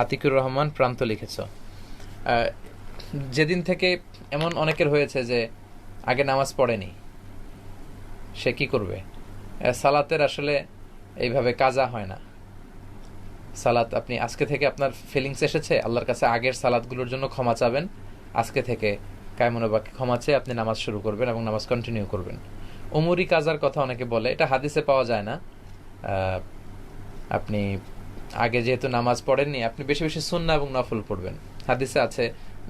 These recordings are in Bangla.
আতিকুর রহমান প্রান্ত লিখেছ। যেদিন থেকে এমন অনেকের হয়েছে যে আগে নামাজ পড়েনি, সে কি করবে? সালাতের আসলে এইভাবে কাজা হয় না। সালাত আপনি আজকে থেকে আপনার ফিলিংস এসেছে, আল্লাহর কাছে আগের সালাতগুলোর জন্য ক্ষমা চাবেন, আজকে থেকে কায়মনোবাক্যে ক্ষমা চেয়ে আপনি নামাজ শুরু করবেন এবং নামাজ কন্টিনিউ করবেন। উমরি কাজার কথা অনেকে বলে, এটা হাদিসে পাওয়া যায় না। আপনি আগে যেহেতু নামাজ পড়েননি, আপনি বেশি বেশি সুন্নাহ এবং নফল পড়বেন। হাদিসে আছে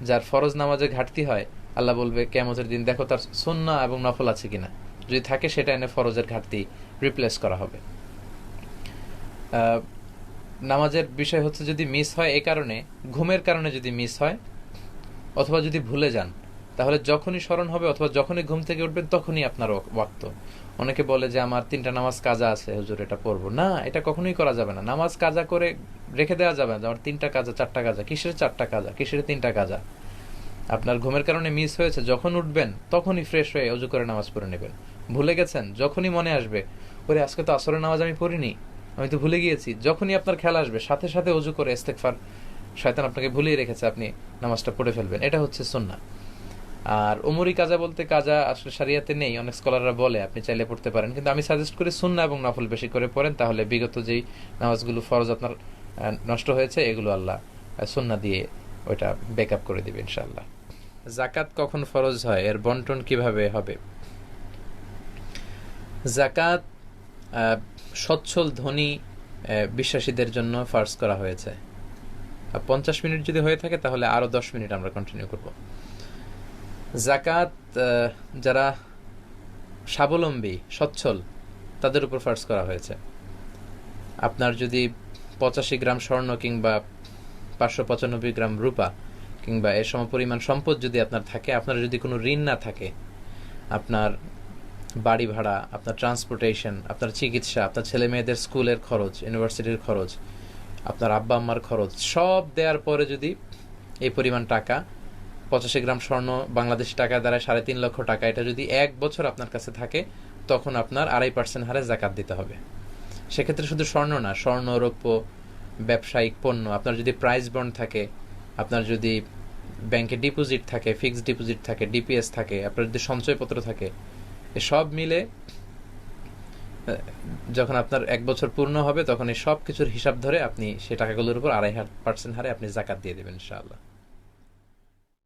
যার ফরজ নামাজে ঘাটতি হয়, আল্লাহ বলবে কিয়ামতের দিন দেখো তার সুন্নাহ এবং নফল আছে কিনা, যদি থাকে সেটা এনে ফরজের ঘাটতি রিপ্লেস করা হবে। নামাজের বিষয় হচ্ছে যদি মিস হয় এই কারণে, ঘুমের কারণে যদি মিস হয় অথবা যদি ভুলে যান, তাহলে যখনই স্মরণ হবে অথবা যখনই ঘুম থেকে উঠবেন তখনই আপনার ওয়াক্ত। অনেকে বলে যে আমার 3টা নামাজ কাজা আছে হুজুর, এটা পড়বো না। এটা কখনোই করা যাবে না। নামাজ কাজা করে রেখে দেওয়া যাবে না। আমার 3টা কাজা 4টা কাজা, কিসের 4টা কাজা, কিসের 3টা কাজা? আপনার ঘুমের কারণে মিস হয়েছে, যখন উঠবেন তখনই ফ্রেশ হয়ে অজু করে নামাজ পড়ে নেবেন। ভুলে গেছেন, যখনই মনে আসবে ওরে আজকে তো আসরের নামাজ আমি পড়িনি, আমি তো ভুলে গিয়েছি, যখনই আপনার খেয়াল আসবে সাথে সাথে অজু করে ইস্তেগফার, শয়তান আপনাকে ভুলিয়ে রেখেছে, আপনি নামাজটা পড়ে ফেলবেন। এটা হচ্ছে সুন্নাহ। আর উমরি কাজা বলতে কাজা আসলে শরিয়াতে নেই, অনেক স্কলাররা বলে, আপনি চাইলে পড়তে পারেন, কিন্তু আমি সাজেস্ট করি সুন্নাহ এবং নফল বেশি করে পড়েন, তাহলে বিগত যেই নামাজগুলো ফরজ আপনার নষ্ট হয়েছে এগুলো আল্লাহ সুন্নাহ দিয়ে ওইটা ব্যাকআপ করে দিবে ইনশাআল্লাহ। জাকাত কখন ফরজ হয়, এর বন্টন কিভাবে হবে? জাকাত সচ্ছল ধনী বিশ্বাসীদের জন্য ফার্জ করা হয়েছে। 50 মিনিট যদি হয়ে থাকে তাহলে আরো 10 মিনিট আমরা কন্টিনিউ করব। জাকাত যারা স্বাবলম্বী সচ্ছল তাদের উপর ফার্জ করা হয়েছে। আপনার যদি 85 গ্রাম স্বর্ণ কিংবা 595 গ্রাম রূপা কিংবা এর সমপরিমাণ সম্পদ যদি আপনার থাকে, আপনার যদি কোনো ঋণ না থাকে, আপনার বাড়ি ভাড়া, আপনার ট্রান্সপোর্টেশন, আপনার চিকিৎসা, আপনার ছেলে মেয়েদের স্কুলের খরচ, ইউনিভার্সিটির খরচ, আপনার আব্বা আম্মার খরচ সব দেওয়ার পরে যদি এই পরিমাণ টাকা, 85 গ্রাম স্বর্ণ বাংলাদেশি টাকা দ্বারা 3.5 লক্ষ টাকা, এটা যদি 1 বছর আপনার কাছে থাকে, তখন আপনার 2.5% হারে জাকাত দিতে হবে। সেক্ষেত্রে শুধু স্বর্ণ না, স্বর্ণ, রৌপ্য, ব্যবসায়িক পণ্য, আপনার যদি প্রাইস বন্ড থাকে, আপনার যদি ব্যাংকে ডিপোজিট থাকে, ফিক্সড ডিপোজিট থাকে, ডিপিএস থাকে, আপনার যদি সঞ্চয়পত্র থাকে, সব মিলে যখন আপনার 1 বছর পূর্ণ হবে তখন এই সব কিছুর হিসাব ধরে আপনি সে টাকাগুলোর উপর 2.5% হারে আপনি জাকাত দিয়ে দেবেন ইনশাআল্লাহ।